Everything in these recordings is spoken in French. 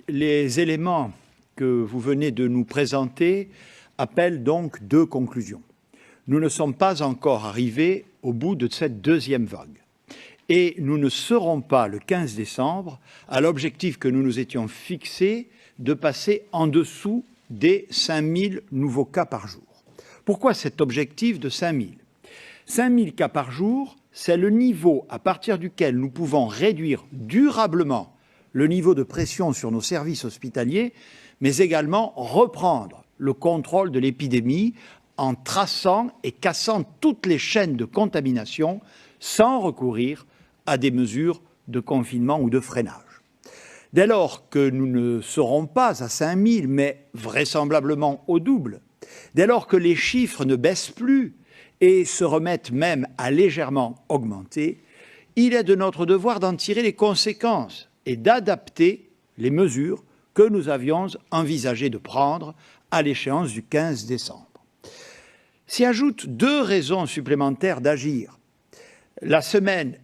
Les éléments que vous venez de nous présenter appellent donc deux conclusions. Nous ne sommes pas encore arrivés au bout de cette deuxième vague. Et nous ne serons pas, le 15 décembre, à l'objectif que nous nous étions fixé de passer en dessous des 5000 nouveaux cas par jour. Pourquoi cet objectif de 5000 ? 5000 cas par jour, c'est le niveau à partir duquel nous pouvons réduire durablement le niveau de pression sur nos services hospitaliers, mais également reprendre le contrôle de l'épidémie en traçant et cassant toutes les chaînes de contamination sans recourir à des mesures de confinement ou de freinage. Dès lors que nous ne serons pas à 5000, mais vraisemblablement au double, dès lors que les chiffres ne baissent plus et se remettent même à légèrement augmenter, il est de notre devoir d'en tirer les conséquences et d'adapter les mesures que nous avions envisagé de prendre à l'échéance du 15 décembre. S'y ajoutent deux raisons supplémentaires d'agir. Les semaines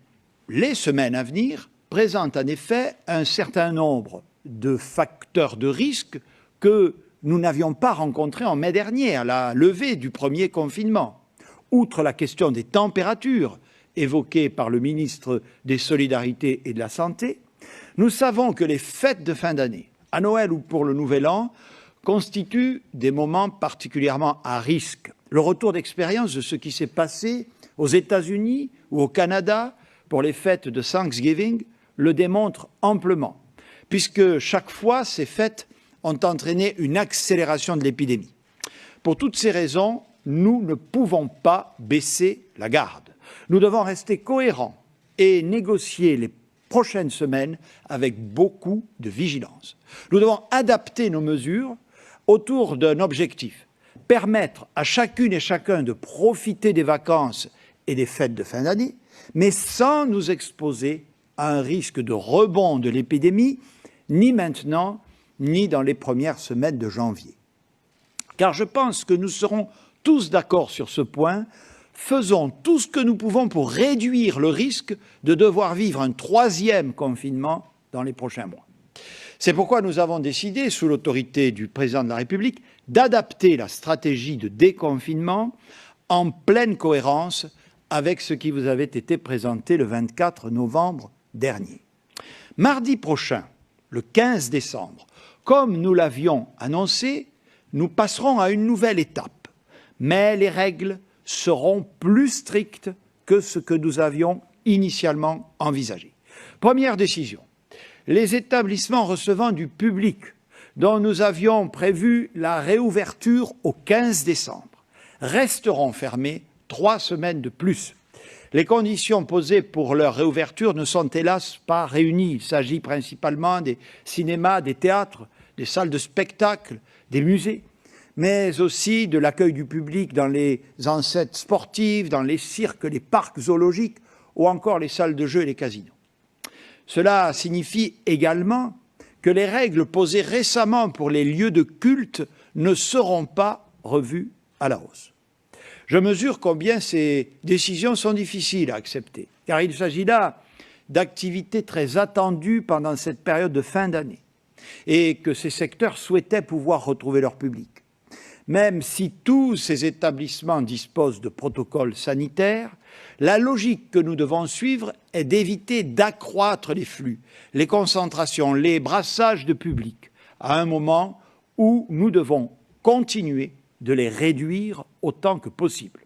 à venir présentent en effet un certain nombre de facteurs de risque que nous n'avions pas rencontrés en mai dernier, à la levée du premier confinement. Outre la question des températures évoquée par le ministre des Solidarités et de la Santé, nous savons que les fêtes de fin d'année, à Noël ou pour le Nouvel An, constituent des moments particulièrement à risque. Le retour d'expérience de ce qui s'est passé aux États-Unis ou au Canada pour les fêtes de Thanksgiving le démontre amplement, puisque chaque fois, ces fêtes ont entraîné une accélération de l'épidémie. Pour toutes ces raisons, nous ne pouvons pas baisser la garde. Nous devons rester cohérents et négocier les prochaines semaines avec beaucoup de vigilance. Nous devons adapter nos mesures autour d'un objectif, permettre à chacune et chacun de profiter des vacances et des fêtes de fin d'année, mais sans nous exposer à un risque de rebond de l'épidémie, ni maintenant, ni dans les premières semaines de janvier. Car je pense que nous serons tous d'accord sur ce point. Faisons tout ce que nous pouvons pour réduire le risque de devoir vivre un troisième confinement dans les prochains mois. C'est pourquoi nous avons décidé, sous l'autorité du Président de la République, d'adapter la stratégie de déconfinement en pleine cohérence avec ce qui vous avait été présenté le 24 novembre dernier. Mardi prochain, le 15 décembre, comme nous l'avions annoncé, nous passerons à une nouvelle étape, mais les règles seront plus strictes que ce que nous avions initialement envisagé. Première décision, les établissements recevant du public dont nous avions prévu la réouverture au 15 décembre resteront fermés 3 semaines de plus. Les conditions posées pour leur réouverture ne sont hélas pas réunies. Il s'agit principalement des cinémas, des théâtres, des salles de spectacle, des musées, mais aussi de l'accueil du public dans les enceintes sportives, dans les cirques, les parcs zoologiques ou encore les salles de jeux et les casinos. Cela signifie également que les règles posées récemment pour les lieux de culte ne seront pas revues à la hausse. Je mesure combien ces décisions sont difficiles à accepter, car il s'agit là d'activités très attendues pendant cette période de fin d'année et que ces secteurs souhaitaient pouvoir retrouver leur public. Même si tous ces établissements disposent de protocoles sanitaires, la logique que nous devons suivre est d'éviter d'accroître les flux, les concentrations, les brassages de public, à un moment où nous devons continuer de les réduire autant que possible.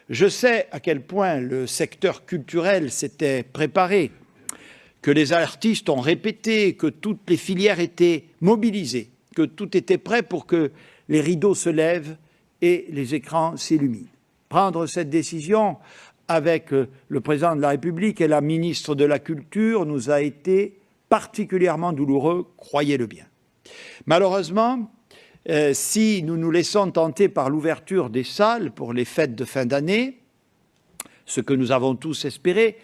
Je sais à quel point le secteur culturel s'était préparé, que les artistes ont répété, que toutes les filières étaient mobilisées, que tout était prêt pour que les rideaux se lèvent et les écrans s'illuminent. Prendre cette décision avec le Président de la République et la ministre de la Culture nous a été particulièrement douloureux, croyez-le bien. Malheureusement, si nous nous laissons tenter par l'ouverture des salles pour les fêtes de fin d'année, ce que nous avons tous espéré,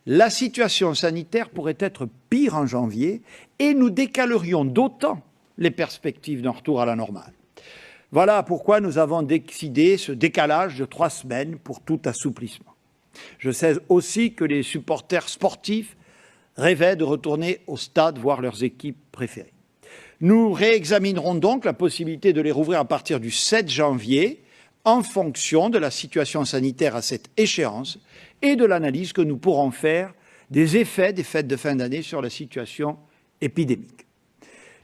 la situation sanitaire pourrait être pire en janvier et nous décalerions d'autant les perspectives d'un retour à la normale. Voilà pourquoi nous avons décidé ce décalage de 3 semaines pour tout assouplissement. Je sais aussi que les supporters sportifs rêvaient de retourner au stade voir leurs équipes préférées. Nous réexaminerons donc la possibilité de les rouvrir à partir du 7 janvier en fonction de la situation sanitaire à cette échéance et de l'analyse que nous pourrons faire des effets des fêtes de fin d'année sur la situation épidémique.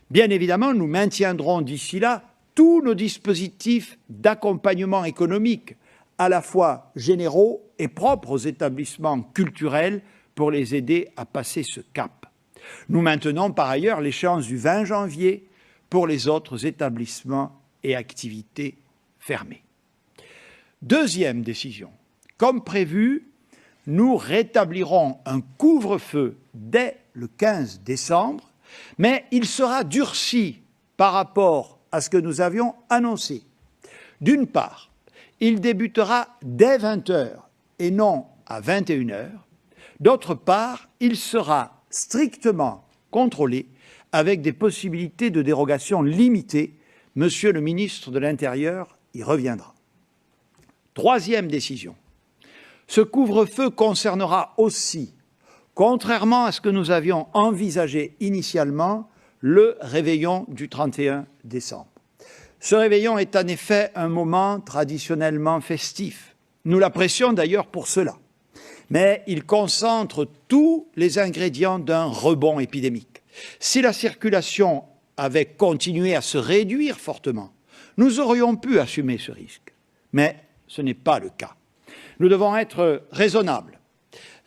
Bien évidemment, nous maintiendrons d'ici là tous nos dispositifs d'accompagnement économique, à la fois généraux et propres aux établissements culturels pour les aider à passer ce cap. Nous maintenons par ailleurs l'échéance du 20 janvier pour les autres établissements et activités fermés. Deuxième décision, comme prévu, nous rétablirons un couvre-feu dès le 15 décembre, mais il sera durci par rapport à ce que nous avions annoncé. D'une part, il débutera dès 20 h et non à 21 h. D'autre part, il sera strictement contrôlé avec des possibilités de dérogation limitées. Monsieur le ministre de l'Intérieur y reviendra. Troisième décision. Ce couvre-feu concernera aussi, contrairement à ce que nous avions envisagé initialement, le réveillon du 31 décembre. Ce réveillon est en effet un moment traditionnellement festif. Nous l'apprécions d'ailleurs pour cela. Mais il concentre tous les ingrédients d'un rebond épidémique. Si la circulation avait continué à se réduire fortement, nous aurions pu assumer ce risque. Mais ce n'est pas le cas. Nous devons être raisonnables,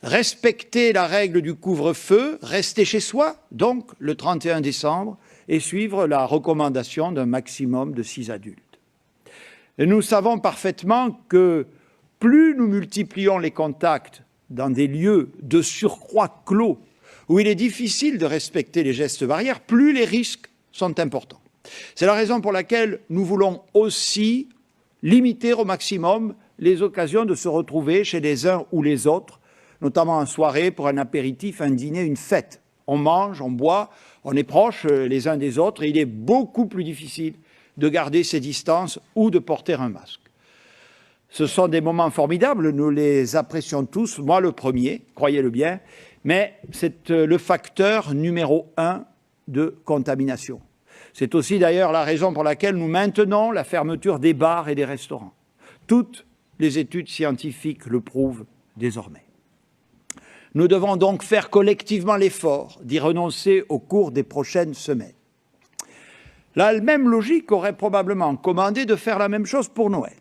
respecter la règle du couvre-feu, rester chez soi, donc le 31 décembre, et suivre la recommandation d'un maximum de 6 adultes. Et nous savons parfaitement que plus nous multiplions les contacts dans des lieux de surcroît clos, où il est difficile de respecter les gestes barrières, plus les risques sont importants. C'est la raison pour laquelle nous voulons aussi limiter au maximum les occasions de se retrouver chez les uns ou les autres, notamment en soirée pour un apéritif, un dîner, une fête. On mange, on boit, on est proches les uns des autres et il est beaucoup plus difficile de garder ses distances ou de porter un masque. Ce sont des moments formidables, nous les apprécions tous, moi le premier, croyez-le bien, mais c'est le facteur numéro 1 de contamination. C'est aussi d'ailleurs la raison pour laquelle nous maintenons la fermeture des bars et des restaurants. Toutes les études scientifiques le prouvent désormais. Nous devons donc faire collectivement l'effort d'y renoncer au cours des prochaines semaines. La même logique aurait probablement commandé de faire la même chose pour Noël.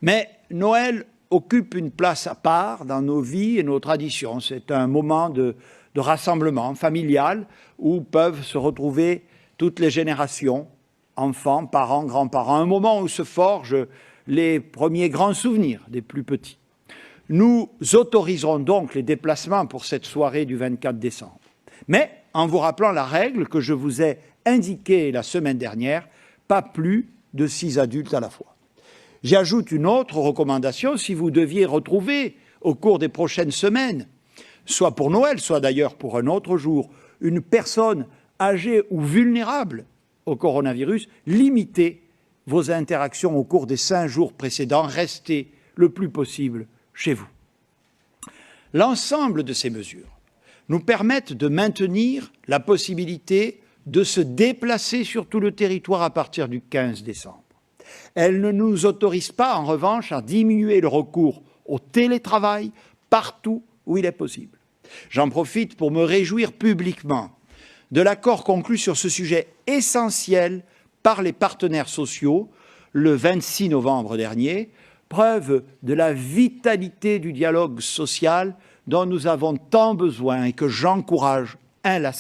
Mais Noël occupe une place à part dans nos vies et nos traditions. C'est un moment de rassemblement familial où peuvent se retrouver toutes les générations, enfants, parents, grands-parents, un moment où se forgent les premiers grands souvenirs des plus petits. Nous autoriserons donc les déplacements pour cette soirée du 24 décembre. Mais en vous rappelant la règle que je vous ai indiquée la semaine dernière, pas plus de 6 adultes à la fois. J'ajoute une autre recommandation, si vous deviez retrouver au cours des prochaines semaines, soit pour Noël, soit d'ailleurs pour un autre jour, une personne âgée ou vulnérable au coronavirus, limitez vos interactions au cours des 5 jours précédents, restez le plus possible chez vous. L'ensemble de ces mesures nous permettent de maintenir la possibilité de se déplacer sur tout le territoire à partir du 15 décembre. Elles ne nous autorisent pas, en revanche, à diminuer le recours au télétravail partout où il est possible. J'en profite pour me réjouir publiquement de l'accord conclu sur ce sujet essentiel par les partenaires sociaux le 26 novembre dernier, preuve de la vitalité du dialogue social dont nous avons tant besoin et que j'encourage inlassablement.